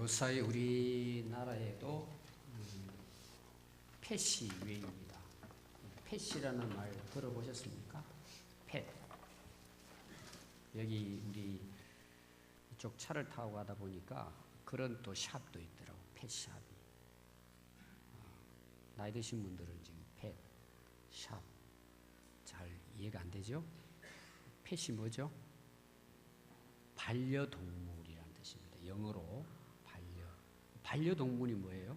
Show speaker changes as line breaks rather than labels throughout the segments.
요사이 우리나라에도 펫이 유행입니다. 펫이라는 말 들어보셨습니까? 펫. 여기 우리 이쪽 차를 타고 가다 보니까 그런 또 샵도 있더라고. 펫샵이. 나이 드신 분들은 지금 펫, 샵 잘 이해가 안 되죠? 펫이 뭐죠? 반려동물이라는 뜻입니다. 영어로 반려동물이 뭐예요?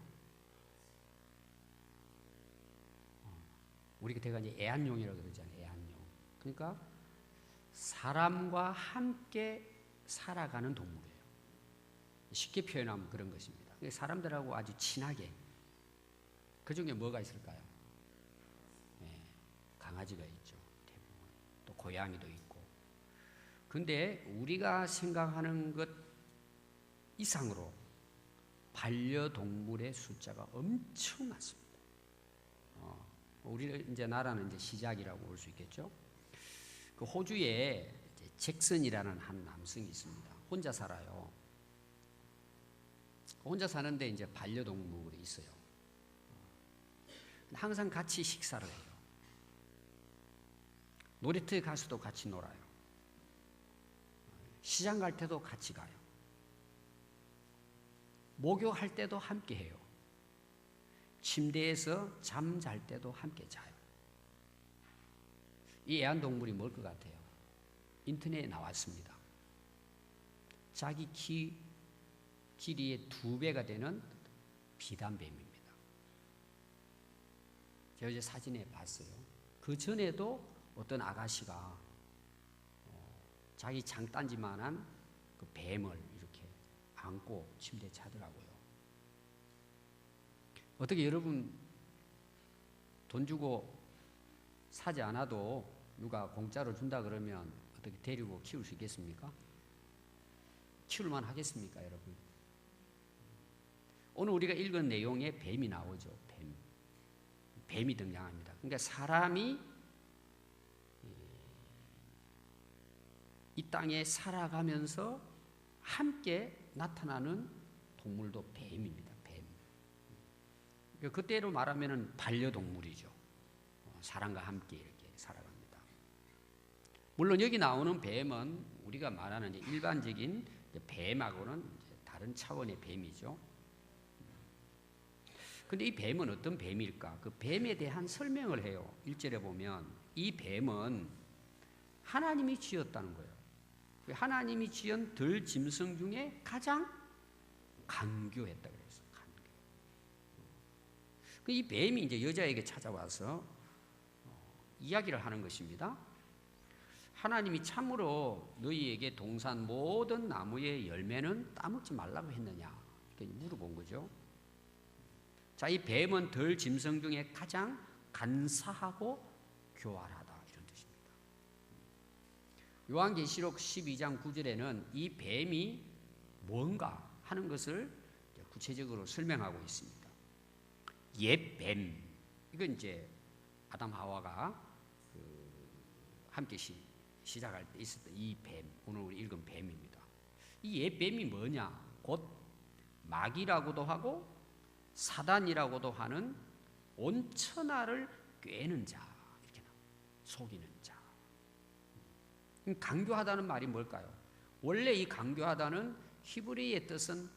우리가 대가 이제 애완용이라고 그러잖아요. 애완용. 그러니까 사람과 함께 살아가는 동물이에요. 쉽게 표현하면 그런 것입니다. 사람들하고 아주 친하게. 그 중에 뭐가 있을까요? 네, 강아지가 있죠. 대부분. 또 고양이도 있고. 근데 우리가 생각하는 것 이상으로 반려동물의 숫자가 엄청 많습니다. 우리 이제 나라는 이제 시작이라고 볼 수 있겠죠. 그 호주에 이제 잭슨이라는 한 남성이 있습니다. 혼자 살아요. 혼자 사는데 이제 반려동물이 있어요. 항상 같이 식사를 해요. 놀이터에 가서도 같이 놀아요. 시장 갈 때도 같이 가요. 목욕할 때도 함께 해요. 침대에서 잠잘 때도 함께 자요. 이 애완동물이 뭘 것 같아요? 인터넷에 나왔습니다. 자기 길이의 2배가 되는 비단뱀입니다. 제가 어제 사진에 봤어요. 그 전에도 어떤 아가씨가 자기 장단지만한 그 뱀을 이렇게 안고 침대에 자더라고요. 어떻게 여러분 돈 주고 사지 않아도 누가 공짜로 준다 그러면 어떻게 데리고 키울 수 있겠습니까? 키울만 하겠습니까, 여러분? 오늘 우리가 읽은 내용에 뱀이 나오죠. 뱀이 등장합니다. 그러니까 사람이 이 땅에 살아가면서 함께 나타나는 동물도 뱀입니다. 뱀. 그때로 말하면 반려동물이죠. 사람과 함께 이렇게 살아갑니다. 물론 여기 나오는 뱀은 우리가 말하는 일반적인 뱀하고는 다른 차원의 뱀이죠. 근데 이 뱀은 어떤 뱀일까? 그 뱀에 대한 설명을 해요. 1절에 보면 이 뱀은 하나님이 지었다는 거예요. 하나님이 지은 들짐승 중에 가장 간교했다 그랬어요. 간교. 이 뱀이 이제 여자에게 찾아와서 이야기를 하는 것입니다. 하나님이 참으로 너희에게 동산 모든 나무의 열매는 따먹지 말라고 했느냐? 이렇게 물어본 거죠. 자, 이 뱀은 들짐승 중에 가장 간사하고 교활하다 이런 뜻입니다. 요한계시록 12장 9절에는 이 뱀이 뭔가 하는 것을 구체적으로 설명하고 있습니다. 옛 뱀, 이건 이제 아담 하와가 함께 시작할 때 있었던 이 뱀, 오늘 우리 읽은 뱀입니다. 이 옛 뱀이 뭐냐? 곧 마귀라고도 하고 사단이라고도 하는 온 천하를 꿰는 자, 이렇게 속이는 자. 강교하다는 말이 뭘까요? 원래 이 강교하다는 히브리의 뜻은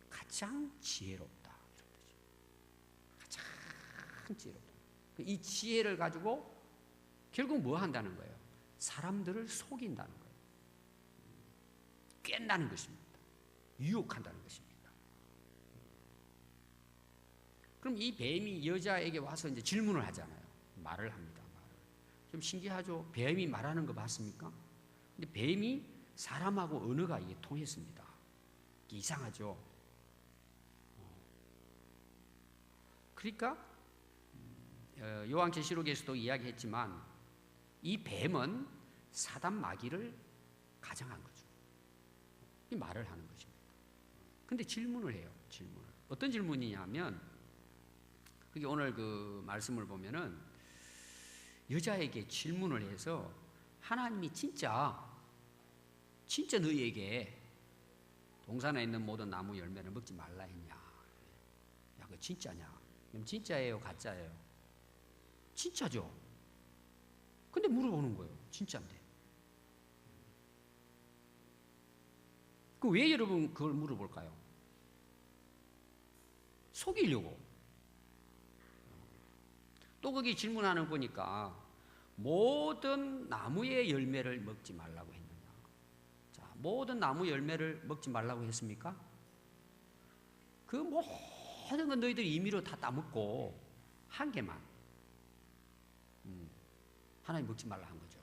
가장 지혜롭다 이런 뜻이에요. 가장 지혜롭다. 이 지혜를 가지고 결국 뭐 한다는 거예요? 사람들을 속인다는 거예요. 꿰는다는 것입니다. 유혹한다는 것입니다. 그럼 이 뱀이 여자에게 와서 이제 질문을 하잖아요. 말을 합니다. 좀 신기하죠? 뱀이 말하는 거 봤습니까? 근데 뱀이 사람하고 언어가 이게 통했습니다. 이게 이상하죠? 그러니까 요한계시록에서도 이야기했지만 이 뱀은 사단 마귀를 가장한 거죠. 이 말을 하는 것입니다. 근데 질문을 해요. 질문을. 어떤 질문이냐면 그게 오늘 그 말씀을 보면은 여자에게 질문을 해서 하나님이 진짜 너희에게 동산에 있는 모든 나무 열매를 먹지 말라 했냐? 야, 그거 진짜냐? 그럼 진짜예요, 가짜예요? 진짜죠. 근데 물어보는 거예요. 진짜인데. 그 왜 여러분 그걸 물어볼까요? 속이려고. 또 거기 질문하는 거 보니까 모든 나무의 열매를 먹지 말라고 했느냐? 자, 모든 나무 열매를 먹지 말라고 했습니까? 그 모든 건 너희들이 임의로 다 따먹고 한 개만 하나님 먹지 말라 한 거죠.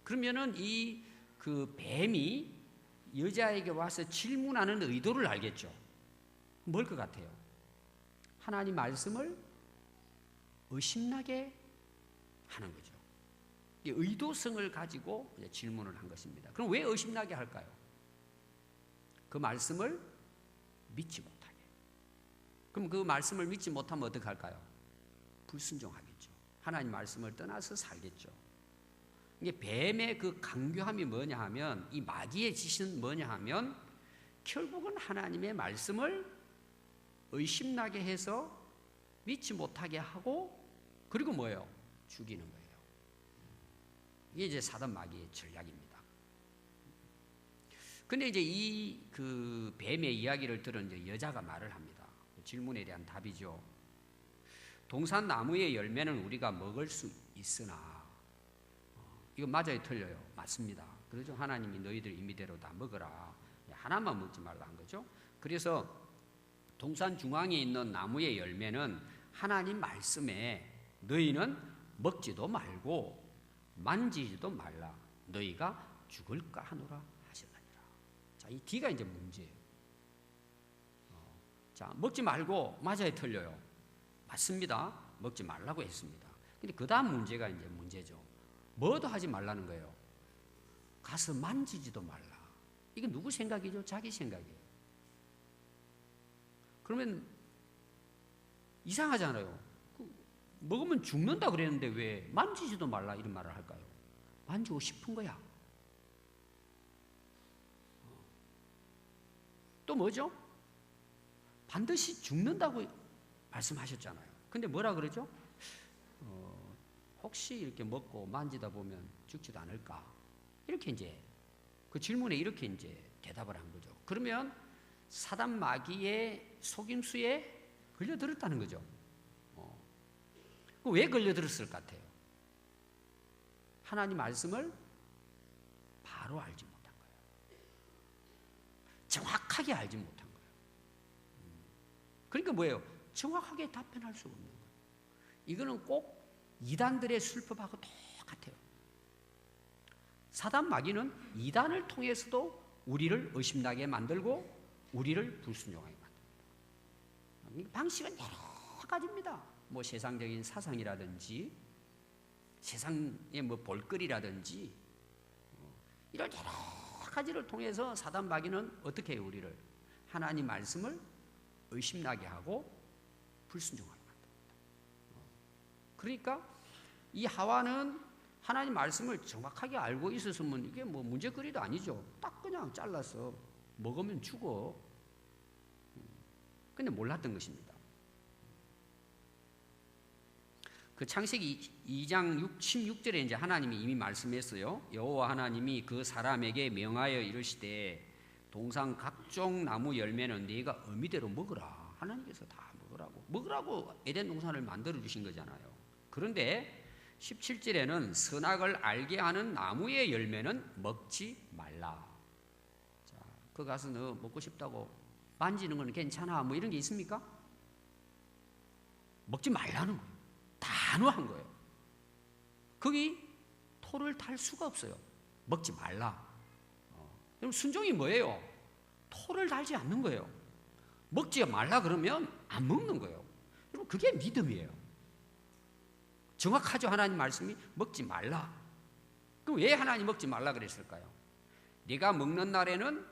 그러면은 이 그 뱀이 여자에게 와서 질문하는 의도를 알겠죠. 뭘 것 같아요? 하나님 말씀을 의심나게 하는 거죠. 이 의도성을 가지고 질문을 한 것입니다. 그럼 왜 의심나게 할까요? 그 말씀을 믿지 못하게. 그럼 그 말씀을 믿지 못하면 어떻게 할까요? 불순종하겠죠. 하나님 말씀을 떠나서 살겠죠. 이게 뱀의 그 강교함이 뭐냐 하면, 이 마귀의 짓은 뭐냐 하면 결국은 하나님의 말씀을 의심나게 해서 믿지 못하게 하고, 그리고 뭐예요? 죽이는 거예요. 이게 이제 사단 마귀의 전략입니다. 근데 이제 이 그 뱀의 이야기를 들은 이제 여자가 말을 합니다. 질문에 대한 답이죠. 동산 나무의 열매는 우리가 먹을 수 있으나, 이거 맞아요, 틀려요? 맞습니다. 그러죠. 하나님이 너희들 임의대로 다 먹어라. 하나만 먹지 말라 한 거죠. 그래서 동산 중앙에 있는 나무의 열매는 하나님 말씀에 너희는 먹지도 말고 만지지도 말라. 너희가 죽을까 하노라 하셨느니라. 자, 이 D가 이제 문제예요. 자, 먹지 말고 맞아요, 틀려요? 맞습니다. 먹지 말라고 했습니다. 근데 그 다음 문제가 이제 문제죠. 뭐도 하지 말라는 거예요. 가서 만지지도 말라. 이게 누구 생각이죠? 자기 생각이에요. 그러면 이상하잖아요. 먹으면 죽는다 그랬는데 왜 만지지도 말라 이런 말을 할까요? 만지고 싶은 거야. 또 뭐죠? 반드시 죽는다고 말씀하셨잖아요. 근데 뭐라 그러죠? 혹시 이렇게 먹고 만지다 보면 죽지도 않을까? 이렇게 이제 그 질문에 이렇게 이제 대답을 한 거죠. 그러면 사단 마귀의 속임수에 걸려들었다는 거죠. 왜 걸려들었을 것 같아요? 하나님 말씀을 바로 알지 못한 거예요. 정확하게 알지 못한 거예요. 그러니까 뭐예요? 정확하게 답변할 수 없는 거예요. 이거는 꼭 이단들의 술법하고 똑같아요. 사단 마귀는 이단을 통해서도 우리를 의심나게 만들고 우리를 불순종하게 만듭니다. 방식은 여러 가지입니다. 뭐 세상적인 사상이라든지 세상의 뭐 볼거리라든지 이런 여러 가지를 통해서 사단 마귀는 어떻게 해요? 우리를 하나님 말씀을 의심나게 하고 불순종하게 만듭니다. 그러니까 이 하와는 하나님 말씀을 정확하게 알고 있었으면 이게 뭐 문제거리도 아니죠. 딱 그냥 잘라서 먹으면 죽어. 근데 몰랐던 것입니다. 그 창세기 2장 16절에 이제 하나님이 이미 말씀했어요. 여호와 하나님이 그 사람에게 명하여 이르시되 동산 각종 나무 열매는 네가 의미대로 먹으라. 하나님께서 다 먹으라고 에덴 동산을 만들어 주신 거잖아요. 그런데 17절에는 선악을 알게 하는 나무의 열매는 먹지 말라. 자, 그 가서 너 먹고 싶다고 만지는 건 괜찮아. 뭐 이런 게 있습니까? 먹지 말라는 거예요. 단호한 거예요. 거기 토를 달 수가 없어요. 먹지 말라. 그럼 순종이 뭐예요? 토를 달지 않는 거예요. 먹지 말라 그러면 안 먹는 거예요. 여러분, 그게 믿음이에요. 정확하죠. 하나님 말씀이 먹지 말라. 그럼 왜 하나님 먹지 말라 그랬을까요? 네가 먹는 날에는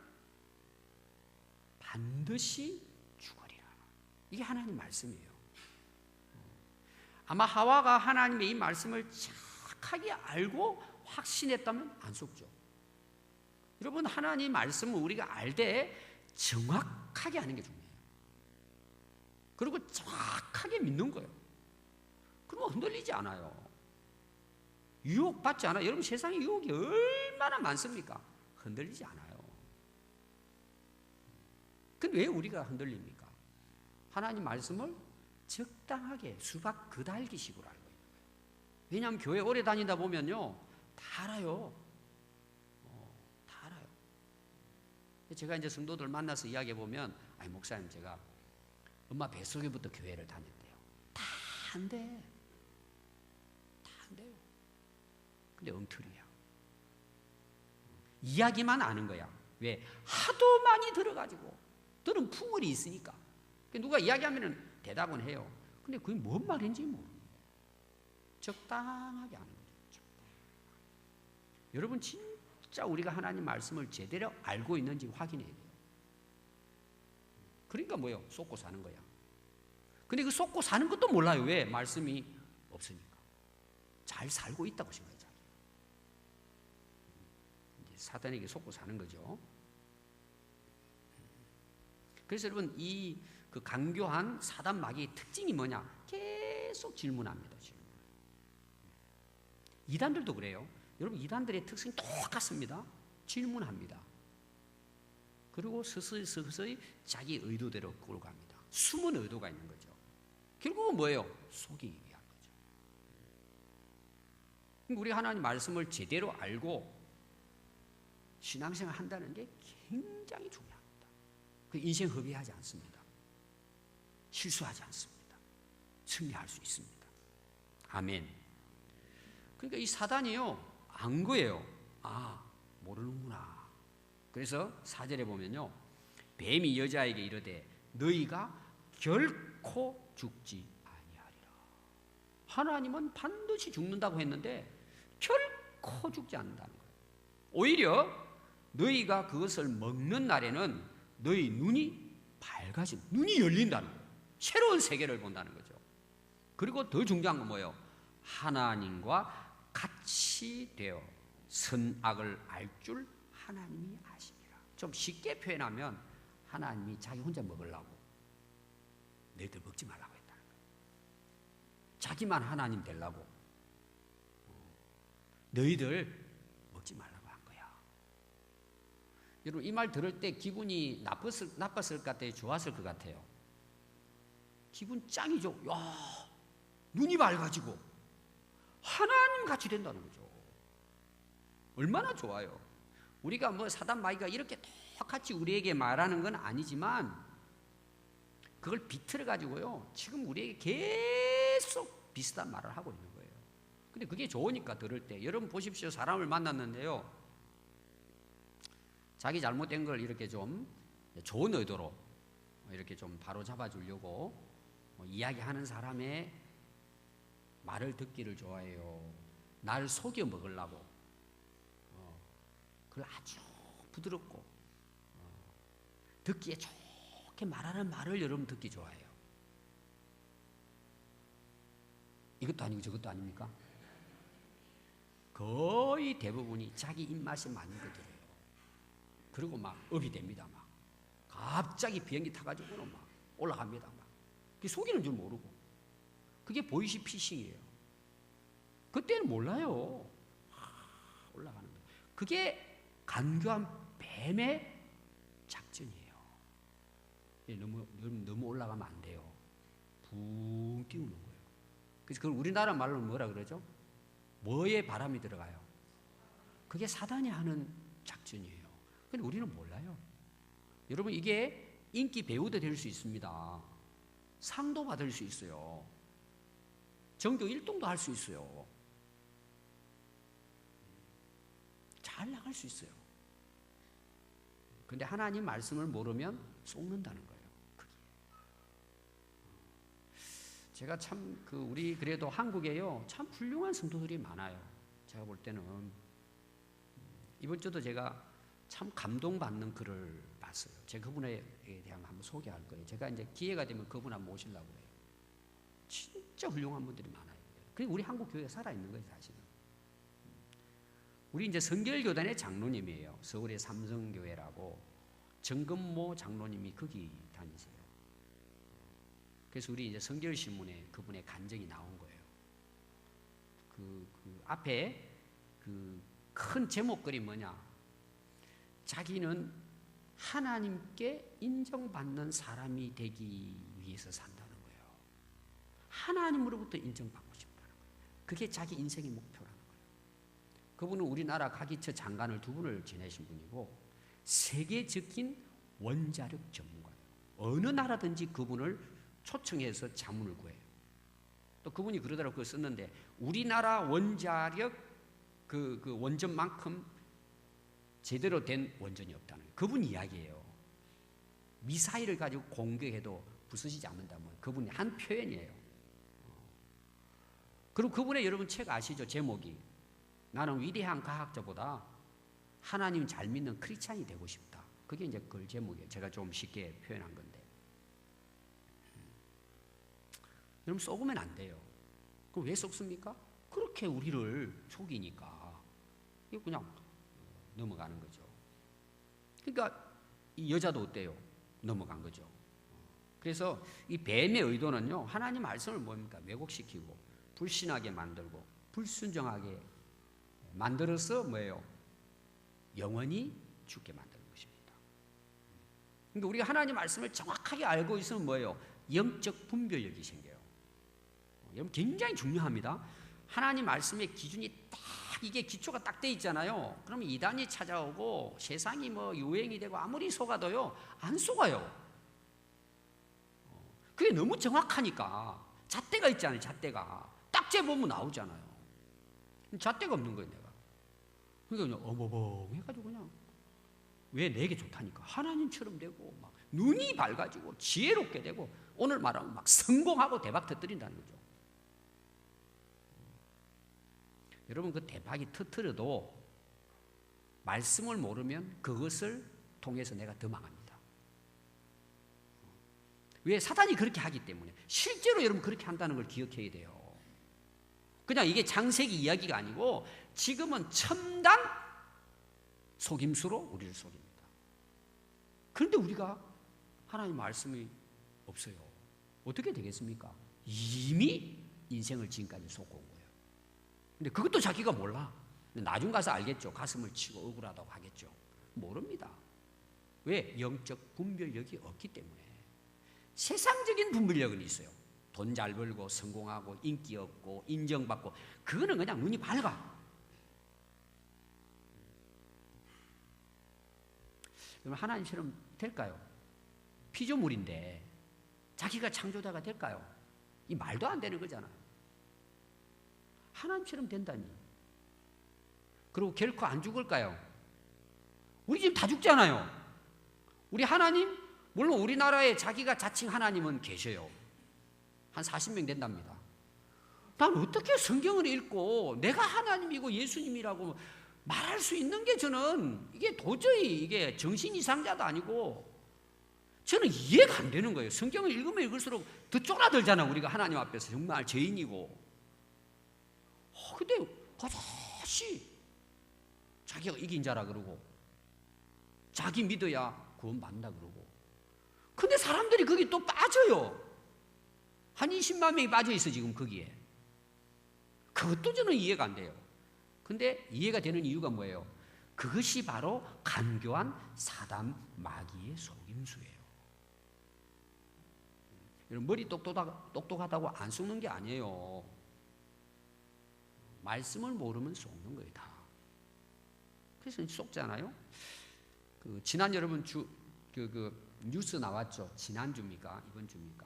반드시 죽으리라. 이게 하나님 말씀이에요. 아마 하와가 하나님의 이 말씀을 정확하게 알고 확신했다면 안 속죠. 여러분, 하나님 말씀을 우리가 알 때 정확하게 하는 게 중요해요. 그리고 정확하게 믿는 거예요. 그러면 흔들리지 않아요. 유혹받지 않아요. 여러분, 세상에 유혹이 얼마나 많습니까? 흔들리지 않아요. 근데 왜 우리가 흔들립니까? 하나님 말씀을 적당하게 수박 그달기식으로 알고 있는 거예요. 왜냐하면 교회 오래 다니다 보면요, 다 알아요. 다 알아요. 제가 이제 성도들 만나서 이야기해 보면, 아니 목사님, 제가 엄마 뱃속에부터 교회를 다녔대요. 다 안 돼. 다 안 돼요. 근데 엉터리야. 이야기만 아는 거야. 왜? 하도 많이 들어가지고 들은 풍월이 있으니까. 누가 이야기하면 대답은 해요. 근데 그게 뭔 말인지 모르는 거예요. 적당하게 하는 거죠. 적당하게. 여러분, 진짜 우리가 하나님 말씀을 제대로 알고 있는지 확인해야 돼요. 그러니까 뭐예요? 쏟고 사는 거야. 근데 그 쏟고 사는 것도 몰라요. 왜? 말씀이 없으니까. 잘 살고 있다고 생각해요. 이제 사단에게 쏟고 사는 거죠. 그래서 여러분, 그 강교한 사단 마귀의 특징이 뭐냐? 계속 질문합니다. 질문. 이단들도 그래요. 여러분, 이단들의 특징이 똑같습니다. 질문합니다. 그리고 서서히 자기 의도대로 끌고 갑니다. 숨은 의도가 있는 거죠. 결국은 뭐예요? 속이기 위한 거죠. 우리 하나님 말씀을 제대로 알고 신앙생활 한다는 게 굉장히 중요합니다. 그 인생 허비하지 않습니다. 실수하지 않습니다. 승리할 수 있습니다. 아멘. 그러니까 이 사단이요, 안 거예요. 아, 모르는구나. 그래서 4절에 보면요, 뱀이 여자에게 이르되 너희가 결코 죽지 아니하리라. 하나님은 반드시 죽는다고 했는데 결코 죽지 않는다는 거예요. 오히려 너희가 그것을 먹는 날에는 너희 눈이 밝아진, 눈이 열린다는 거예요. 새로운 세계를 본다는 거죠. 그리고 더 중요한 건 뭐예요? 하나님과 같이 되어 선악을 알 줄 하나님이 아시니라. 좀 쉽게 표현하면 하나님이 자기 혼자 먹으려고 너희들 먹지 말라고 했다는 거예요. 자기만 하나님 되려고 너희들 먹지 말라고 한 거야. 여러분, 이 말 들을 때 기분이 나빴을 것 같아요? 좋았을 것 같아요? 기분 짱이죠. 야, 눈이 밝아지고 하나님 같이 된다는 거죠. 얼마나 좋아요. 우리가 뭐 사단 마귀가 이렇게 똑같이 우리에게 말하는 건 아니지만 그걸 비틀어 가지고요, 지금 우리에게 계속 비슷한 말을 하고 있는 거예요. 근데 그게 좋으니까 들을 때. 여러분 보십시오. 사람을 만났는데요, 자기 잘못된 걸 이렇게 좀 좋은 의도로 이렇게 좀 바로 잡아주려고 이야기하는 사람의 말을 듣기를 좋아해요. 날 속여 먹으려고 그걸 아주 부드럽고 듣기에 좋게 말하는 말을 여러분 듣기 좋아해요. 이것도 아니고 저것도 아닙니까? 거의 대부분이 자기 입맛에 맞는 것들이에요. 그리고 막 업이 됩니다. 막 갑자기 비행기 타가지고는 막 올라갑니다. 막 그게 속이는 줄 모르고. 그게 보이시피싱이에요. 그때는 몰라요. 올라가는 거. 그게 간교한 뱀의 작전이에요. 너무 올라가면 안 돼요. 붕 띄우는 거예요. 그래서 그걸 우리나라 말로는 뭐라 그러죠? 뭐에 바람이 들어가요? 그게 사단이 하는 작전이에요. 근데 우리는 몰라요. 여러분, 이게 인기 배우도 될 수 있습니다. 상도 받을 수 있어요. 전교 1등도 할 수 있어요. 잘 나갈 수 있어요. 근데 하나님 말씀을 모르면 속는다는 거예요. 그게. 제가 참 우리 그래도 한국에요, 참 훌륭한 성도들이 많아요. 제가 볼 때는 이번 주도 제가 참 감동받는 글을 봤어요. 제가 그분에 대한 한번 소개할 거예요. 제가 이제 기회가 되면 그분 한번 모시려고 해요. 진짜 훌륭한 분들이 많아요. 그리고 우리 한국 교회가 살아있는 거예요, 사실은. 우리 이제 성결교단의 장로님이에요. 서울의 삼성교회라고 정금모 장로님이 거기 다니세요. 그래서 우리 이제 성결신문에 그분의 간증이 나온 거예요. 그 앞에 그 큰 제목글이 뭐냐? 자기는 하나님께 인정받는 사람이 되기 위해서 산다는 거예요. 하나님으로부터 인정받고 싶다는 거예요. 그게 자기 인생의 목표라는 거예요. 그분은 우리나라 가기처 장관을 2분을 지내신 분이고 세계적인 원자력 전문가예요. 어느 나라든지 그분을 초청해서 자문을 구해요. 또 그분이 그러더라고 그거 썼는데 우리나라 원자력 그 원전만큼 제대로 된 원전이 없다는 거예요. 그분 이야기예요. 미사일을 가지고 공격해도 부서지지 않는다면 그분이 한 표현이에요. 그리고 그분의 여러분 책 아시죠? 제목이 나는 위대한 과학자보다 하나님 잘 믿는 크리스찬이 되고 싶다. 그게 이제 그 제목이에요. 제가 좀 쉽게 표현한 건데. 여러분 속으면 안 돼요. 그럼 왜 속습니까? 그렇게 우리를 속이니까 이거 그냥 넘어가는 거죠. 그러니까 이 여자도 어때요? 넘어간 거죠. 그래서 이 뱀의 의도는요, 하나님 말씀을 뭡니까? 왜곡시키고 불신하게 만들고 불순종하게 만들어서 뭐예요? 영원히 죽게 만드는 것입니다. 그러니까 우리가 하나님 말씀을 정확하게 알고 있으면 뭐예요? 영적 분별력이 생겨요. 여러분 굉장히 중요합니다. 하나님 말씀의 기준이 딱 이게 기초가 딱 돼 있잖아요. 그러면 이단이 찾아오고 세상이 뭐 유행이 되고 아무리 속아도요 안 속아요. 그게 너무 정확하니까 잣대가 있잖아요. 잣대가 딱 재보면 나오잖아요. 잣대가 없는 거예요. 내가 그러니까 그냥 어버벙 해가지고 그냥 왜 내게 좋다니까 하나님처럼 되고 막 눈이 밝아지고 지혜롭게 되고 오늘 말하면 막 성공하고 대박 터뜨린다는 거죠. 여러분 그 대박이 터뜨려도 말씀을 모르면 그것을 통해서 내가 더 망합니다. 왜? 사단이 그렇게 하기 때문에. 실제로 여러분 그렇게 한다는 걸 기억해야 돼요. 그냥 이게 창세기 이야기가 아니고 지금은 첨단 속임수로 우리를 속입니다. 그런데 우리가 하나님 말씀이 없어요. 어떻게 되겠습니까? 이미 인생을 지금까지 속고 온 거예요. 근데 그것도 자기가 몰라. 나중 가서 알겠죠. 가슴을 치고 억울하다고 하겠죠. 모릅니다. 왜? 영적 분별력이 없기 때문에. 세상적인 분별력은 있어요. 돈 잘 벌고 성공하고 인기 얻고 인정받고 그거는 그냥 눈이 밝아. 그럼 하나님처럼 될까요? 피조물인데 자기가 창조자가 될까요? 이 말도 안 되는 거잖아요. 하나님처럼 된다니. 그리고 결코 안 죽을까요? 우리 지금 다 죽잖아요. 우리 하나님, 물론 우리나라에 자기가 자칭 하나님은 계셔요. 한 40명 된답니다. 난 어떻게 성경을 읽고 내가 하나님이고 예수님이라고 말할 수 있는 게 저는 이게 도저히 이게 정신 이상자도 아니고 저는 이해가 안 되는 거예요. 성경을 읽으면 읽을수록 더 쫄아들잖아. 우리가 하나님 앞에서 정말 죄인이고. 근데 다시 자기가 이긴 자라 그러고 자기 믿어야 구원받는다 그러고 근데 사람들이 거기 또 빠져요. 한 20만 명이 빠져 있어 지금 거기에. 그것도 저는 이해가 안 돼요. 근데 이해가 되는 이유가 뭐예요? 그것이 바로 간교한 사단 마귀의 속임수예요. 여러분 머리 똑똑하다고 안 속는 게 아니에요. 말씀을 모르면 속는 거예요 다. 그래서 속잖아요. 지난 여러분 뉴스 나왔죠. 지난주입니까? 이번 주입니까?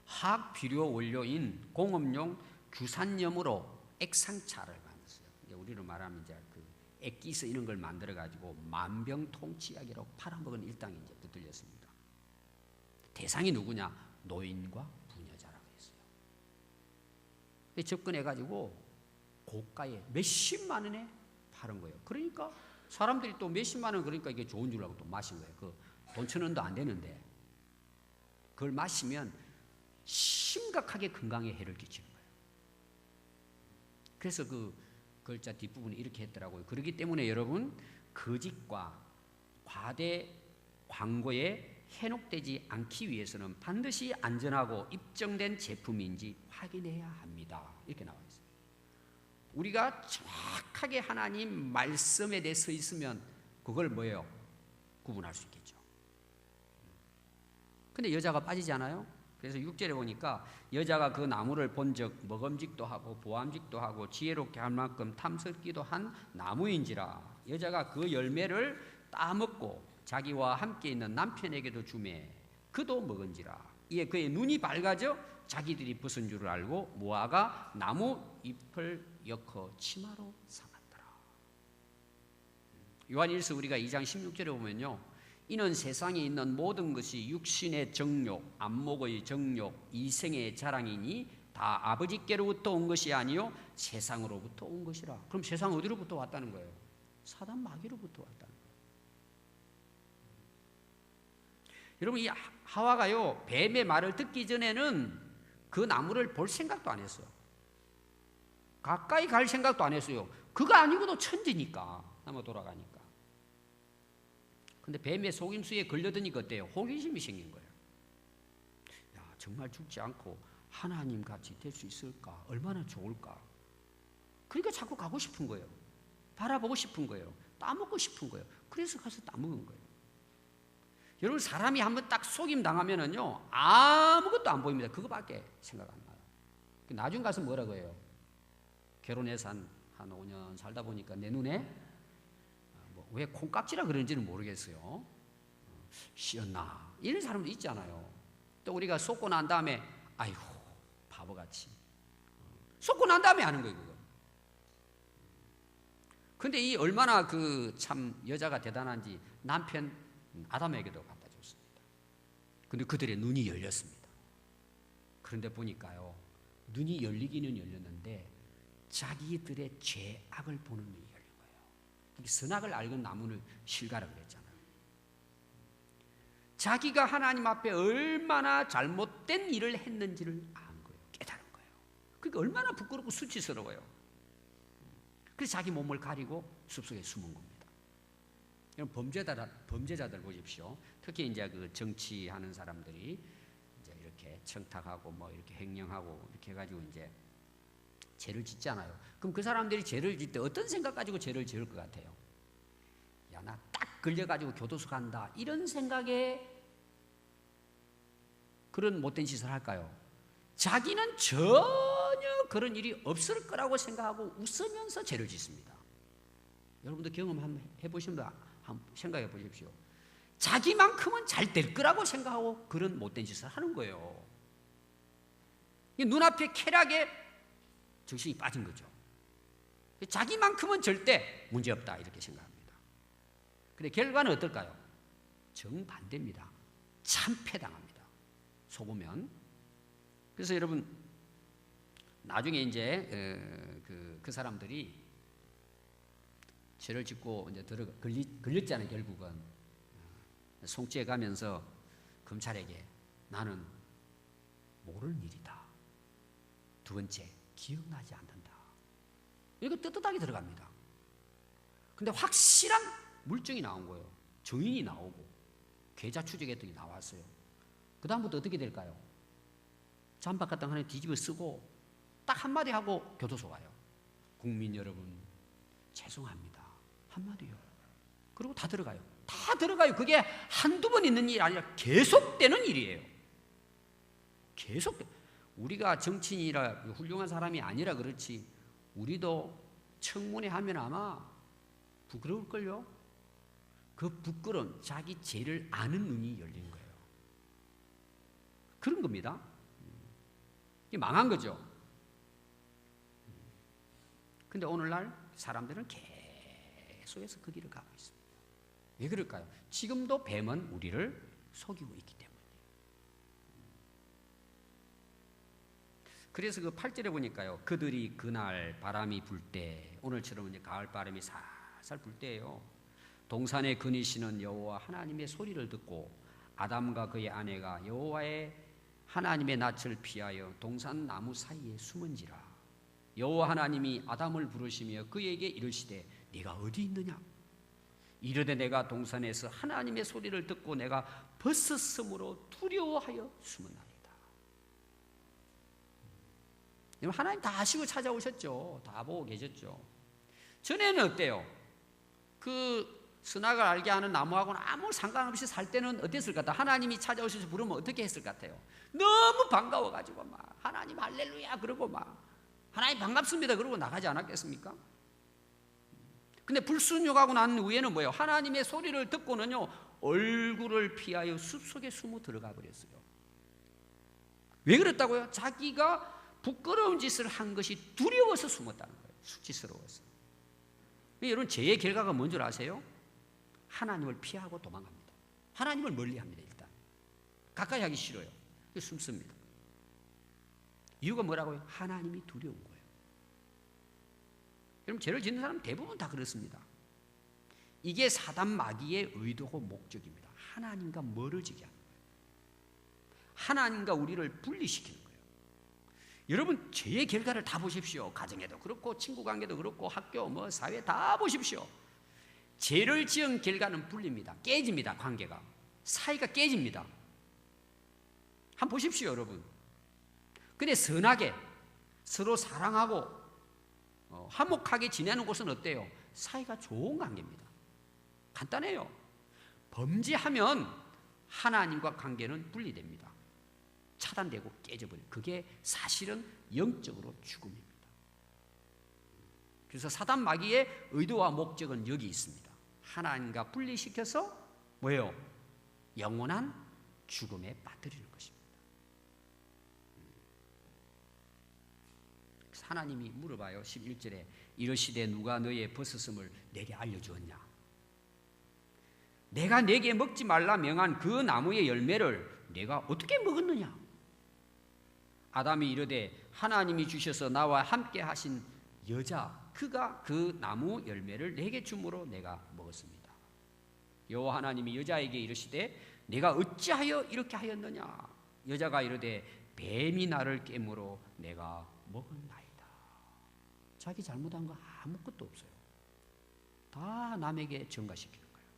화학 비료 원료인 공업용 규산염으로 액상차를 만들었어요. 우리로 말하면 이제 액기스 이런 걸 만들어 가지고 만병통치약이라고 팔아먹은 일당이 이제 붙들렸습니다. 대상이 누구냐? 노인과 부녀자라고 했어요. 접근해 가지고 고가에 몇십만 원에 파는 거예요. 그러니까 사람들이 또 몇십만 원 그러니까 이게 좋은 줄 알고 또 마신 거예요. 돈 1,000원도 안 되는데 그걸 마시면 심각하게 건강에 해를 끼치는 거예요. 그래서 글자 뒷부분이 이렇게 했더라고요. 그렇기 때문에 여러분 거짓과 과대 광고에 현혹되지 않기 위해서는 반드시 안전하고 입증된 제품인지 확인해야 합니다. 이렇게 나와 있어요. 우리가 정확하게 하나님 말씀에 대해 서 있으면 그걸 뭐예요? 구분할 수 있겠죠. 근데 여자가 빠지지 않아요? 그래서 6절에 보니까 여자가 그 나무를 본즉 먹음직도 하고 보암직도 하고 지혜롭게 할 만큼 탐스럽기도 한 나무인지라. 여자가 그 열매를 따먹고 자기와 함께 있는 남편에게도 주매 그도 먹은지라. 이에 그의 눈이 밝아져 자기들이 벗은 줄을 알고 무화과 나무 잎을 엮어 치마로 삼았더라. 요한일서 우리가 2장 16절에 보면요, 이는 세상에 있는 모든 것이 육신의 정욕, 안목의 정욕, 이생의 자랑이니 다 아버지께로부터 온 것이 아니요 세상으로부터 온 것이라. 그럼 세상 어디로부터 왔다는 거예요? 사단 마귀로부터 왔다는 거예요. 여러분, 이 하와가요 뱀의 말을 듣기 전에는 그 나무를 볼 생각도 안 했어요. 가까이 갈 생각도 안 했어요. 그거 아니고도 천지니까, 나무 돌아가니까. 근데 뱀의 속임수에 걸려드니까 어때요? 호기심이 생긴 거예요. 야, 정말 죽지 않고 하나님 같이 될 수 있을까? 얼마나 좋을까? 그러니까 자꾸 가고 싶은 거예요. 바라보고 싶은 거예요. 따먹고 싶은 거예요. 그래서 가서 따먹은 거예요. 여러분, 사람이 한번 딱 속임 당하면은요 아무것도 안 보입니다. 그거밖에 생각 안 나요. 나중 가서 뭐라고 해요? 결혼해서 한 5년 살다 보니까 내 눈에 왜 콩깍지라 그런지는 모르겠어요. 씨였나? 이런 사람도 있잖아요. 또 우리가 속고 난 다음에 아이고 바보같이 속고 난 다음에 하는 거예요, 그거. 근데 이 얼마나 그 참 여자가 대단한지 남편 아담에게도 갖다 줬습니다. 근데 그들의 눈이 열렸습니다. 그런데 보니까요, 눈이 열리기는 열렸는데 자기들의 죄악을 보는 눈이 열린 거예요. 선악을 알건 나무를 실가라 그랬잖아요. 자기가 하나님 앞에 얼마나 잘못된 일을 했는지를 안 거예요. 깨달은 거예요. 그러니까 얼마나 부끄럽고 수치스러워요. 그래서 자기 몸을 가리고 숲속에 숨은 겁니다. 범죄자들 보십시오. 특히 이제 그 정치하는 사람들이 이제 이렇게 청탁하고 뭐 이렇게 횡령하고 이렇게 해가지고 이제 죄를 짓잖아요. 그럼 그 사람들이 죄를 짓 때 어떤 생각 가지고 죄를 지을 것 같아요? 야, 나 딱 걸려가지고 교도소 간다. 이런 생각에 그런 못된 짓을 할까요? 자기는 전혀 그런 일이 없을 거라고 생각하고 웃으면서 죄를 짓습니다. 여러분도 경험 한번 해보신 분 한번 생각해 보십시오. 자기만큼은 잘 될 거라고 생각하고 그런 못된 짓을 하는 거예요. 눈앞에 쾌락에 정신이 빠진 거죠. 자기만큼은 절대 문제없다 이렇게 생각합니다. 근데 결과는 어떨까요? 정반대입니다. 참패당합니다. 속으면. 그래서 여러분 나중에 이제 그 사람들이 죄를 짓고 이제 걸렸잖아요. 결국은 송치해 가면서 검찰에게 나는 모를 일이다. 두 번째, 기억나지 않는다. 이거 떳떳하게 들어갑니다. 근데 확실한 물증이 나온 거예요. 증인이 나오고 계좌 추적했더니 나왔어요. 그 다음부터 어떻게 될까요? 잠바깥 하나 뒤집어 쓰고 딱 한마디 하고 교도소 가요. 국민 여러분 죄송합니다. 한마디요. 그리고 다 들어가요. 다 들어가요. 그게 한두 번 있는 일이 아니라 계속되는 일이에요. 계속. 우리가 정치인이라 훌륭한 사람이 아니라 그렇지 우리도 청문회 하면 아마 부끄러울걸요. 그 부끄러운 자기 죄를 아는 눈이 열린 거예요. 그런 겁니다. 이게 망한 거죠. 근데 오늘날 사람들은 계속해서 그 길을 가고 있습니다. 왜 그럴까요? 지금도 뱀은 우리를 속이고 있기 때문이에요. 그래서 그 8절에 보니까요, 그들이 그날 바람이 불 때, 오늘처럼 이제 가을 바람이 살살 불 때예요. 동산에 거니시는 여호와 하나님의 소리를 듣고 아담과 그의 아내가 여호와의 하나님의 낯을 피하여 동산 나무 사이에 숨은지라. 여호와 하나님이 아담을 부르시며 그에게 이르시되 네가 어디 있느냐? 이르되 내가 동산에서 하나님의 소리를 듣고 내가 벗었으므로 두려워하여 숨었나이다. 하나님 다 아시고 찾아오셨죠. 다 보고 계셨죠. 전에는 어때요? 그 선악을 알게 하는 나무하고는 아무 상관없이 살 때는 어땠을 것 같아요? 하나님이 찾아오셔서 부르면 어떻게 했을 것 같아요? 너무 반가워가지고 막 하나님 할렐루야 그러고 막 하나님 반갑습니다 그러고 나가지 않았겠습니까? 근데 불순종하고 난 후에는 뭐예요? 하나님의 소리를 듣고는요 얼굴을 피하여 숲속에 숨어 들어가 버렸어요. 왜 그랬다고요? 자기가 부끄러운 짓을 한 것이 두려워서 숨었다는 거예요. 수치스러워서. 여러분 죄의 결과가 뭔 줄 아세요? 하나님을 피하고 도망갑니다. 하나님을 멀리합니다. 일단 가까이 하기 싫어요. 숨습니다. 이유가 뭐라고요? 하나님이 두려운 거예요. 여러분 죄를 짓는 사람 대부분 다 그렇습니다. 이게 사단 마귀의 의도고 목적입니다. 하나님과 멀어지게 하는 거예요. 하나님과 우리를 분리시키는 거예요. 여러분 죄의 결과를 다 보십시오. 가정에도 그렇고 친구 관계도 그렇고 학교 뭐 사회 다 보십시오. 죄를 지은 결과는 분립니다. 깨집니다. 관계가. 사이가 깨집니다. 한번 보십시오 여러분. 근데 선하게 서로 사랑하고 화목하게 지내는 곳은 어때요? 사이가 좋은 관계입니다. 간단해요. 범죄하면 하나님과 관계는 분리됩니다. 차단되고 깨져버려요. 그게 사실은 영적으로 죽음입니다. 그래서 사단 마귀의 의도와 목적은 여기 있습니다. 하나님과 분리시켜서 뭐예요? 영원한 죽음에 빠뜨리는 것입니다. 하나님이 물어봐요. 11절에 이르시되 누가 너의 벗었음을 내게 알려주었냐? 내가 내게 먹지 말라 명한 그 나무의 열매를 내가 어떻게 먹었느냐? 아담이 이르되 하나님이 주셔서 나와 함께 하신 여자 그가 그 나무 열매를 내게 주므로 내가 먹었습니다. 여호와 하나님이 여자에게 이르시되 내가 어찌하여 이렇게 하였느냐? 여자가 이르되 뱀이 나를 깨므로 내가 먹었나이다. 자기 잘못한 거 아무것도 없어요. 다 남에게 전가시키는 거예요.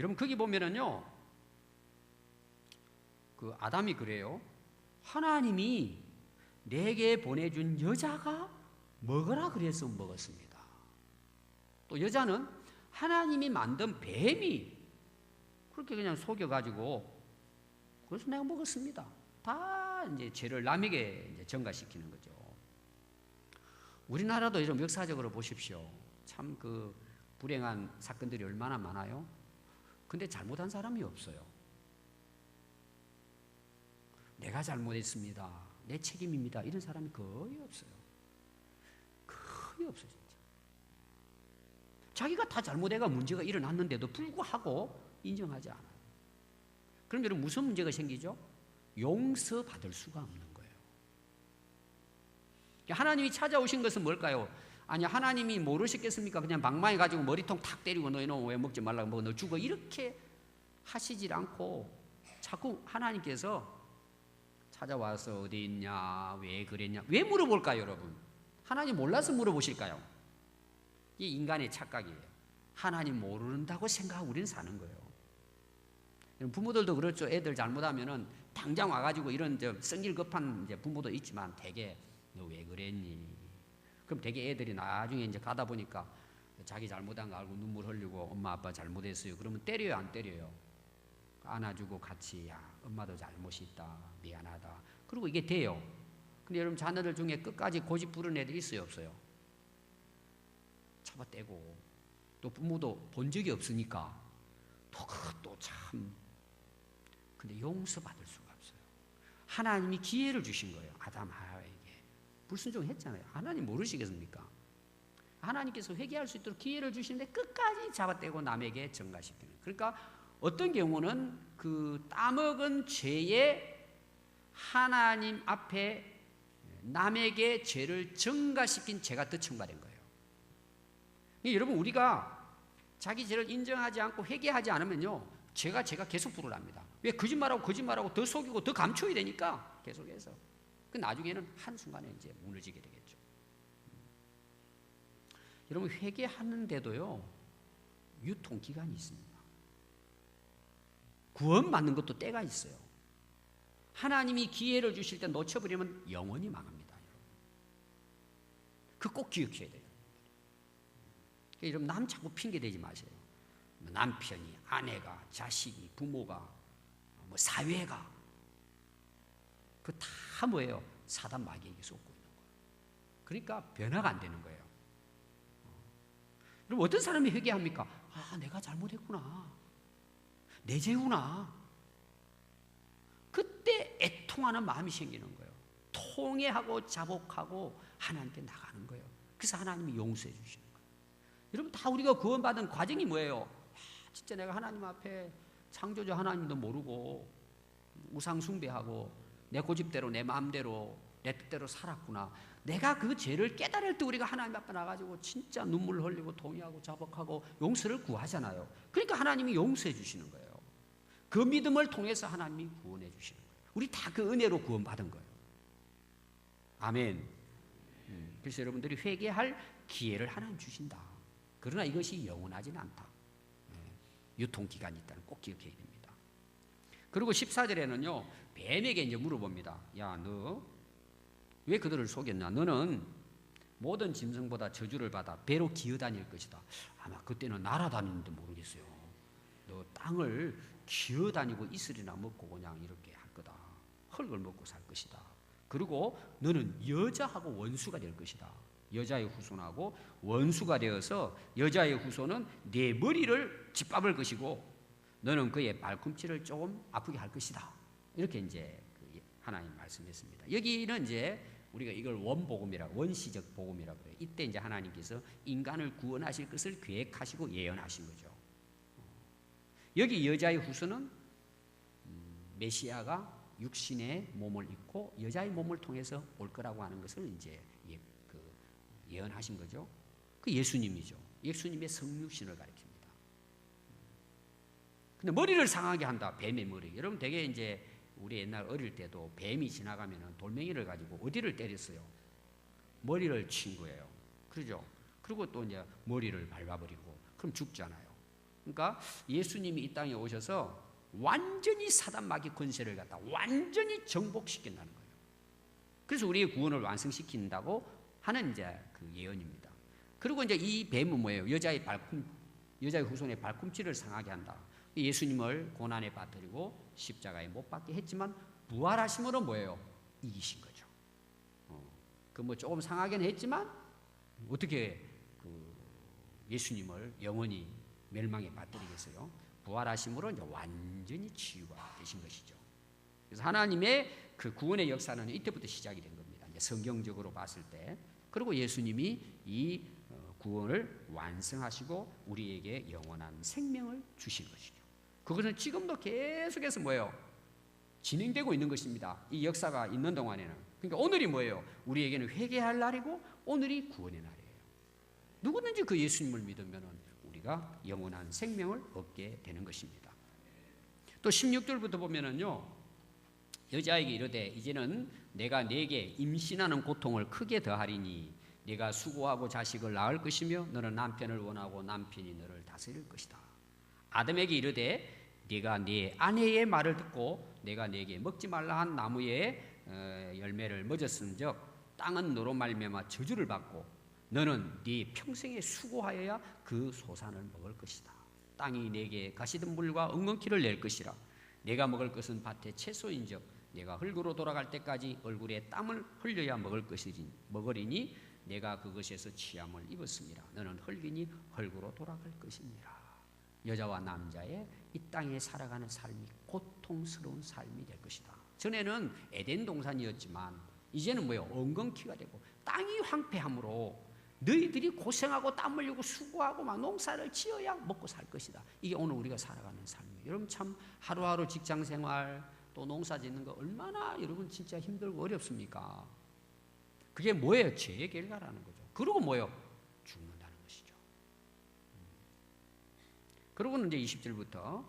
여러분 거기 보면은요 그 아담이 그래요. 하나님이 내게 보내준 여자가 먹으라 그래서 먹었습니다. 또 여자는 하나님이 만든 뱀이 그렇게 그냥 속여가지고 그래서 내가 먹었습니다. 다 이제 죄를 남에게 이제 전가시키는 거죠. 우리나라도 좀 역사적으로 보십시오. 참 그 불행한 사건들이 얼마나 많아요. 근데 잘못한 사람이 없어요. 내가 잘못했습니다. 내 책임입니다. 이런 사람이 거의 없어요. 거의 없어요. 진짜. 자기가 다 잘못해가 문제가 일어났는데도 불구하고 인정하지 않아요. 그럼 여러분 무슨 문제가 생기죠? 용서받을 수가 없는 거예요. 하나님이 찾아오신 것은 뭘까요? 아니 하나님이 모르셨겠습니까? 그냥 방망이가지고 머리통 탁 때리고 너희는 왜 먹지 말라고 먹어 너 죽어 이렇게 하시질 않고 자꾸 하나님께서 찾아와서 어디 있냐 왜 그랬냐 왜 물어볼까요 여러분? 하나님 몰라서 물어보실까요? 이게 인간의 착각이에요. 하나님 모른다고 생각하고 우리는 사는 거예요. 부모들도 그렇죠. 애들 잘못하면은 당장 와가지고 이런 성질 급한 부모도 있지만 대개 너 왜 그랬니? 그럼 대개 애들이 나중에 이제 가다 보니까 자기 잘못한 거 알고 눈물 흘리고 엄마 아빠 잘못했어요. 그러면 때려요 안 때려요? 안아주고 같이 야 엄마도 잘못이 있다 미안하다. 그리고 이게 돼요. 근데 여러분 자녀들 중에 끝까지 고집 부른 애들 있어요 없어요? 잡아떼고 또 부모도 본 적이 없으니까 또 참 근데 용서받을 수가 없어요. 하나님이 기회를 주신 거예요. 아담 하와에게 불순종했잖아요. 하나님 모르시겠습니까? 하나님께서 회개할 수 있도록 기회를 주시는데 끝까지 잡아떼고 남에게 전가시키는. 그러니까 어떤 경우는 그 따먹은 죄에 하나님 앞에 남에게 죄를 전가시킨 죄가 더 첨가된 거예요. 여러분 우리가 자기 죄를 인정하지 않고 회개하지 않으면요 죄가 계속 불어납니다. 왜? 거짓말하고 더 속이고 더 감춰야 되니까 계속해서 그 나중에는 한순간에 이제 무너지게 되겠죠. 여러분 회개하는데도요 유통기간이 있습니다. 구원받는 것도 때가 있어요. 하나님이 기회를 주실 때 놓쳐버리면 영원히 망합니다. 그 꼭 기억해야 돼요. 여러분 남 자꾸 핑계대지 마세요. 남편이, 아내가, 자식이, 부모가, 뭐 사회가, 그 다 뭐예요? 사단 마귀에게 쏟고 있는 거예요. 그러니까 변화가 안 되는 거예요. 그럼 어떤 사람이 회개합니까? 아, 내가 잘못했구나. 내 죄구나. 그때 애통하는 마음이 생기는 거예요. 통회하고 자복하고 하나님께 나가는 거예요. 그래서 하나님이 용서해 주시는 거예요. 여러분 다 우리가 구원받은 과정이 뭐예요? 진짜 내가 하나님 앞에 창조주 하나님도 모르고 우상 숭배하고 내 고집대로 내 마음대로 내 뜻대로 살았구나. 내가 그 죄를 깨달을 때 우리가 하나님 앞에 나가지고 진짜 눈물 흘리고 동의하고 자복하고 용서를 구하잖아요. 그러니까 하나님이 용서해 주시는 거예요. 그 믿음을 통해서 하나님이 구원해 주시는 거예요. 우리 다 그 은혜로 구원받은 거예요. 아멘. 그래서 여러분들이 회개할 기회를 하나님 주신다. 그러나 이것이 영원하지는 않다. 유통기간이 있다는 꼭 기억해야 됩니다. 그리고 14절에는요 뱀에게 이제 물어봅니다. 야, 너 왜 그들을 속였냐? 너는 모든 짐승보다 저주를 받아 배로 기어다닐 것이다. 아마 그때는 날아다니는데 모르겠어요. 너 땅을 기어다니고 이슬이나 먹고 그냥 이렇게 할 거다. 흙을 먹고 살 것이다. 그리고 너는 여자하고 원수가 될 것이다. 여자의 후손하고 원수가 되어서 여자의 후손은 네 머리를 짓밟을 것이고 너는 그의 발꿈치를 조금 아프게 할 것이다. 이렇게 이제 하나님 말씀했습니다. 여기는 이제 우리가 이걸 원시적 복음이라고 그래요. 이때 이제 하나님께서 인간을 구원하실 것을 계획하시고 예언하신 거죠. 여기 여자의 후손은 메시아가 육신의 몸을 입고 여자의 몸을 통해서 올 거라고 하는 것을 이제 예언하신 거죠. 그 예수님이죠. 예수님의 성육신을 가리킵니다. 근데 머리를 상하게 한다. 뱀의 머리. 여러분 되게 이제 우리 옛날 어릴 때도 뱀이 지나가면은 돌멩이를 가지고 어디를 때렸어요? 머리를 친 거예요. 그러죠? 그리고 또 이제 머리를 밟아버리고 그럼 죽잖아요. 그러니까 예수님이 이 땅에 오셔서 완전히 사단 마귀 권세를 갖다 완전히 정복시킨다는 거예요. 그래서 우리의 구원을 완성시킨다고 하는 이제 그 예언입니다. 그리고 이제 이 뱀은 뭐예요? 여자의 후손의 발꿈치를 상하게 한다. 예수님을 고난에 빠뜨리고 십자가에 못 박게 했지만 부활하심으로 뭐예요? 이기신 거죠. 그 뭐 조금 상하긴 했지만 어떻게 그 예수님을 영원히 멸망에 빠뜨리겠어요? 부활하심으로 이제 완전히 치유가 되신 것이죠. 그래서 하나님의 그 구원의 역사는 이때부터 시작이 된 겁니다. 이제 성경적으로 봤을 때. 그리고 예수님이 이 구원을 완성하시고 우리에게 영원한 생명을 주신 것이죠. 그것은 지금도 계속해서 뭐예요? 진행되고 있는 것입니다. 이 역사가 있는 동안에는. 그러니까 오늘이 뭐예요? 우리에게는 회개할 날이고 오늘이 구원의 날이에요. 누구든지 그 예수님을 믿으면 우리가 영원한 생명을 얻게 되는 것입니다. 또 16절부터 보면은요. 여자에게 이르되 이제는 내가 네게 임신하는 고통을 크게 더하리니 네가 수고하고 자식을 낳을 것이며 너는 남편을 원하고 남편이 너를 다스릴 것이다. 아담에게 이르되 네가 네 아내의 말을 듣고 내가 네게 먹지 말라 한 나무의 열매를 맺었은즉 땅은 너로 말미암아 저주를 받고 너는 네 평생에 수고하여야 그 소산을 먹을 것이다. 땅이 네게 가시던 물과 엉겅퀴를 낼 것이라. 네가 먹을 것은 밭의 채소인즉 네가 흙으로 돌아갈 때까지 얼굴에 땀을 흘려야 먹으리니 내가 그것에서 취함을 입었습니다. 너는 흙이니 흙으로 돌아갈 것이니라. 여자와 남자의 이 땅에 살아가는 삶이 고통스러운 삶이 될 것이다. 전에는 에덴 동산이었지만 이제는 뭐예요? 엉겅퀴가 되고 땅이 황폐함으로 너희들이 고생하고 땀 흘리고 수고하고 막 농사를 지어야 먹고 살 것이다. 이게 오늘 우리가 살아가는 삶이에요. 여러분 참 하루하루 직장생활 또 농사 짓는 거 얼마나 여러분 진짜 힘들고 어렵습니까? 그게 뭐예요? 죄의 결과라는 거죠. 그리고 뭐예요? 죽는다는 것이죠. 그러고는 이제 20절부터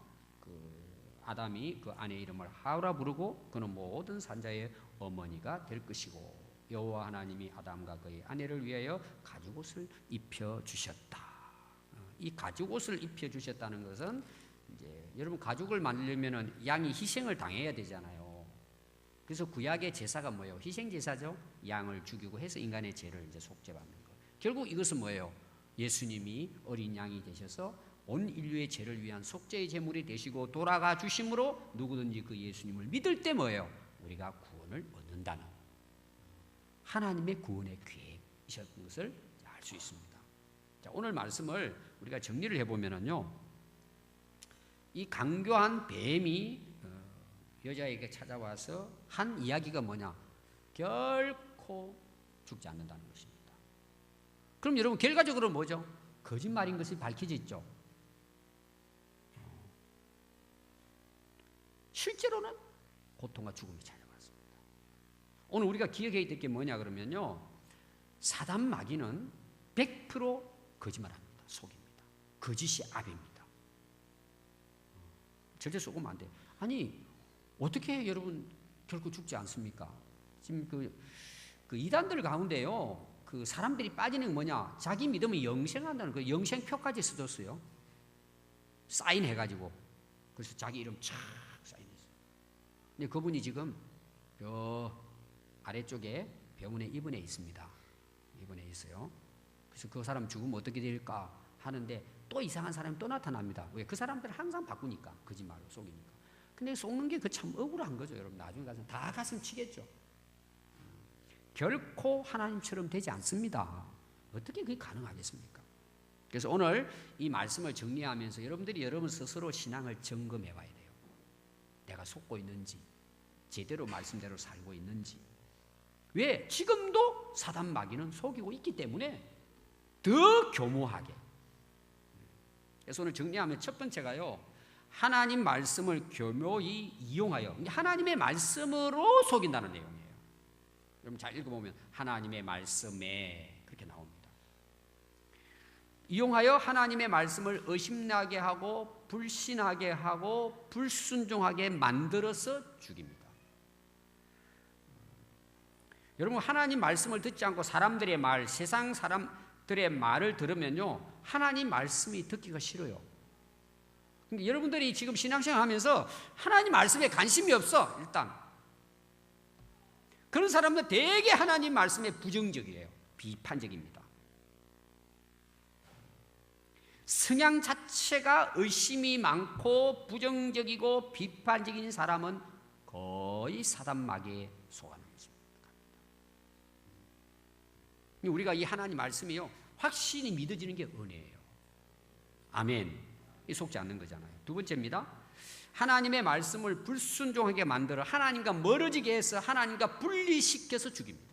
아담이 그 아내의 이름을 하울라 부르고 그는 모든 산자의 어머니가 될 것이고 여호와 하나님이 아담과 그의 아내를 위하여 가죽옷을 입혀 주셨다. 이 가죽옷을 입혀 주셨다는 것은 이제 여러분 가죽을 만들려면은 양이 희생을 당해야 되잖아요. 그래서 구약의 제사가 뭐예요? 희생 제사죠. 양을 죽이고 해서 인간의 죄를 이제 속죄받는 거. 결국 이것은 뭐예요? 예수님이 어린 양이 되셔서 온 인류의 죄를 위한 속죄의 제물이 되시고 돌아가 주심으로 누구든지 그 예수님을 믿을 때 뭐예요? 우리가 구원을 얻는다는 하나님의 구원의 계획이셨던 것을 알 수 있습니다. 자, 오늘 말씀을 우리가 정리를 해보면은요, 이 강교한 뱀이 여자에게 찾아와서 한 이야기가 뭐냐? 결코 죽지 않는다는 것입니다. 그럼 여러분 결과적으로 뭐죠? 거짓말인 것이 밝혀졌죠. 실제로는 고통과 죽음이 찾아왔습니다. 오늘 우리가 기억해야 될 게 뭐냐 그러면요, 사단 마귀는 100% 거짓말합니다. 속입니다. 거짓이 압입니다. 절대 속으면 안 돼. 아니 어떻게 여러분 결코 죽지 않습니까? 지금 그 이단들 가운데요, 그 사람들이 빠지는 게 뭐냐? 자기 믿음을 영생한다는 그 영생표까지 써줬어요. 사인해가지고. 그래서 자기 이름 쫙 사인했어요. 근데 그분이 지금 저 아래쪽에 병원에 입원해 있습니다. 입원해 있어요. 그래서 그 사람 죽으면 어떻게 될까 하는데 또 이상한 사람이 또 나타납니다. 왜? 그 사람들은 항상 바꾸니까. 거짓말로 속이니까. 근데 속는 게 그 참 억울한 거죠. 여러분 나중에 가서 다 가슴 치겠죠. 결코 하나님처럼 되지 않습니다. 어떻게 그게 가능하겠습니까? 그래서 오늘 이 말씀을 정리하면서 여러분들이 여러분 스스로 신앙을 점검해 봐야 돼요. 내가 속고 있는지, 제대로 말씀대로 살고 있는지. 왜? 지금도 사단 마귀는 속이고 있기 때문에 더 교묘하게. 그래서 오늘 정리하면 첫 번째가요, 하나님 말씀을 교묘히 이용하여, 하나님의 말씀으로 속인다는 내용이에요. 여러분 잘 읽어보면 하나님의 말씀에 그렇게 나옵니다. 이용하여 하나님의 말씀을 의심나게 하고 불신하게 하고 불순종하게 만들어서 죽입니다. 여러분 하나님 말씀을 듣지 않고 사람들의 말, 세상 사람들의 말을 들으면요, 하나님 말씀이 듣기가 싫어요. 근데 여러분들이 지금 신앙생활 하면서 하나님 말씀에 관심이 없어. 일단 그런 사람은 되게 하나님 말씀에 부정적이에요. 비판적입니다. 성향 자체가 의심이 많고 부정적이고 비판적인 사람은 거의 사단 마귀에 속아는 것입니다. 우리가 이 하나님 말씀이요, 확신이 믿어지는 게 은혜예요. 아멘. 이 속지 않는 거잖아요. 두 번째입니다. 하나님의 말씀을 불순종하게 만들어 하나님과 멀어지게 해서 하나님과 분리시켜서 죽입니다.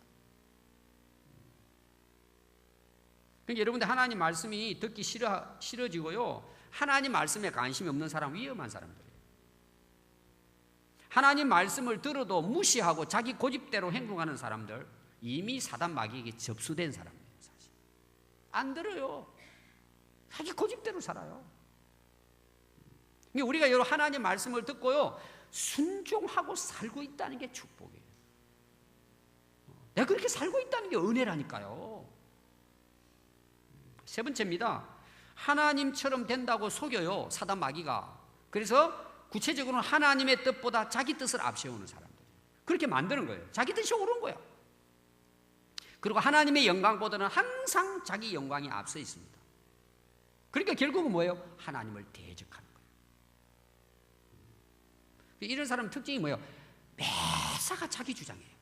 그러니까 여러분들 하나님 말씀이 듣기 싫어지고요, 하나님 말씀에 관심이 없는 사람 위험한 사람들이에요. 하나님 말씀을 들어도 무시하고 자기 고집대로 행동하는 사람들 이미 사단 마귀에게 접수된 사람이에요. 사실 안 들어요. 자기 고집대로 살아요. 우리가 여러 하나님 말씀을 듣고요, 순종하고 살고 있다는 게 축복이에요. 내가 그렇게 살고 있다는 게 은혜라니까요. 세 번째입니다. 하나님처럼 된다고 속여요, 사단 마귀가. 그래서 구체적으로는 하나님의 뜻보다 자기 뜻을 앞세우는 사람들, 그렇게 만드는 거예요. 자기 뜻이 옳은 거예요. 그리고 하나님의 영광보다는 항상 자기 영광이 앞서 있습니다. 그러니까 결국은 뭐예요? 하나님을 대적하는 거예요. 이런 사람 특징이 뭐예요? 매사가 자기 주장이에요.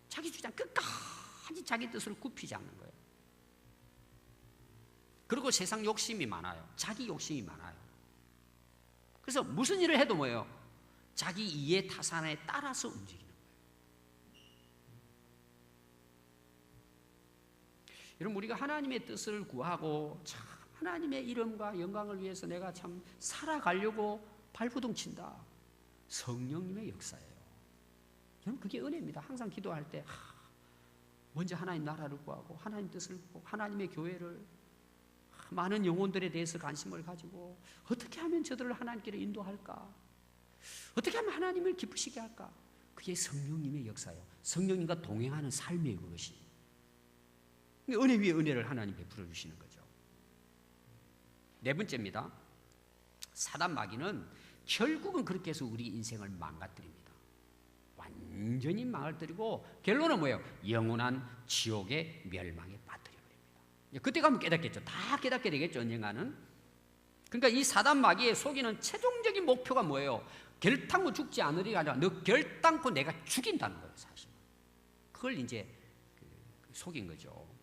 자기 주장 끝까지 자기 뜻을 굽히지 않는 거예요. 그리고 세상 욕심이 많아요. 자기 욕심이 많아요. 그래서 무슨 일을 해도 뭐예요? 자기 이해 타산에 따라서 움직이는 거예요. 여러분 우리가 하나님의 뜻을 구하고 참 하나님의 이름과 영광을 위해서 내가 참 살아가려고 발부둥 친다. 성령님의 역사예요. 여러분 그게 은혜입니다. 항상 기도할 때 먼저 하나님 나라를 구하고 하나님 뜻을 구하고 하나님의 교회를, 많은 영혼들에 대해서 관심을 가지고 어떻게 하면 저들을 하나님께로 인도할까? 어떻게 하면 하나님을 기쁘시게 할까? 그게 성령님의 역사예요. 성령님과 동행하는 삶이에요, 그것이. 은혜 위에 은혜를 하나님 베풀어 주시는 거죠. 네 번째입니다. 사단 마귀는 결국은 그렇게 해서 우리 인생을 망가뜨립니다. 완전히 망가뜨리고 결론은 뭐예요? 영원한 지옥의 멸망에 빠뜨려버립니다. 그때 가면 깨닫겠죠. 다 깨닫게 되겠죠, 언젠가는. 그러니까 이 사단 마귀의 속이는 최종적인 목표가 뭐예요? 결단코 죽지 않으리가 아니라 너 결단코 내가 죽인다는 거예요, 사실. 그걸 이제 속인 거죠.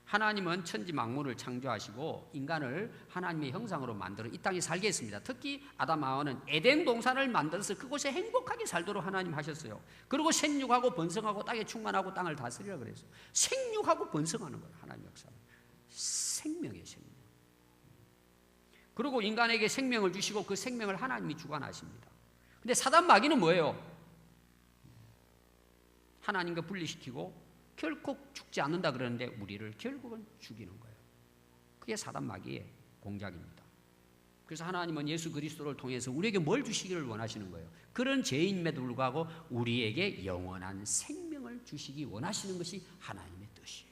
하나님은 천지 만물을 창조하시고 인간을 하나님의 형상으로 만들어 이 땅에 살게 했습니다. 특히 아담 하와는 에덴 동산을 만들어서 그곳에 행복하게 살도록 하나님 하셨어요. 그리고 생육하고 번성하고 땅에 충만하고 땅을 다스리라 그랬어요. 생육하고 번성하는 거예요, 하나님 역사는. 생명이에요, 생명. 그리고 인간에게 생명을 주시고 그 생명을 하나님이 주관하십니다. 근데 사단 마귀는 뭐예요? 하나님과 분리시키고 결코 죽지 않는다 그러는데 우리를 결국은 죽이는 거예요. 그게 사단 마귀의 공작입니다. 그래서 하나님은 예수 그리스도를 통해서 우리에게 뭘 주시기를 원하시는 거예요? 그런 죄인임에도 불구하고 우리에게 영원한 생명을 주시기 원하시는 것이 하나님의 뜻이에요.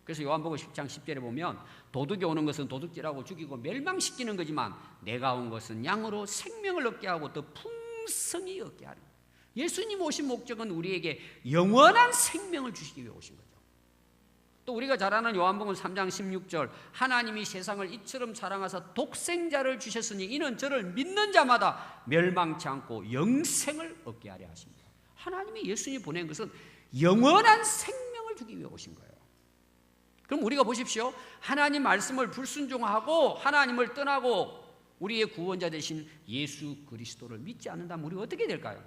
그래서 요한복음 10장 10절에 보면 도둑이 오는 것은 도둑질하고 죽이고 멸망시키는 거지만 내가 온 것은 양으로 생명을 얻게 하고 더 풍성히 얻게 하는 거예요. 예수님 오신 목적은 우리에게 영원한 생명을 주시기 위해 오신 거죠. 또 우리가 잘 아는 요한복음 3장 16절 하나님이 세상을 이처럼 사랑하사 독생자를 주셨으니 이는 저를 믿는 자마다 멸망치 않고 영생을 얻게 하려 하십니다. 하나님이 예수님이 보낸 것은 영원한 생명을 주기 위해 오신 거예요. 그럼 우리가 보십시오. 하나님 말씀을 불순종하고 하나님을 떠나고 우리의 구원자 되신 예수 그리스도를 믿지 않는다면 우리가 어떻게 될까요?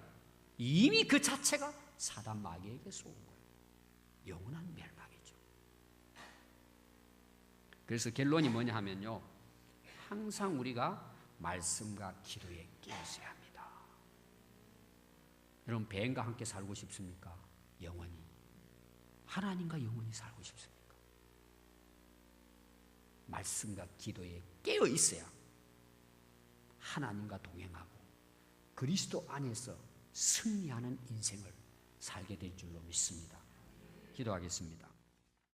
이미 그 자체가 사단 마귀에게 속은 거예요. 영원한 멸망이죠. 그래서 결론이 뭐냐 하면요, 항상 우리가 말씀과 기도에 깨어있어야 합니다. 여러분, 뱀과 함께 살고 싶습니까? 영원히. 하나님과 영원히 살고 싶습니까? 말씀과 기도에 깨어있어야 하나님과 동행하고 그리스도 안에서 승리하는 인생을 살게 될 줄로 믿습니다. 기도하겠습니다.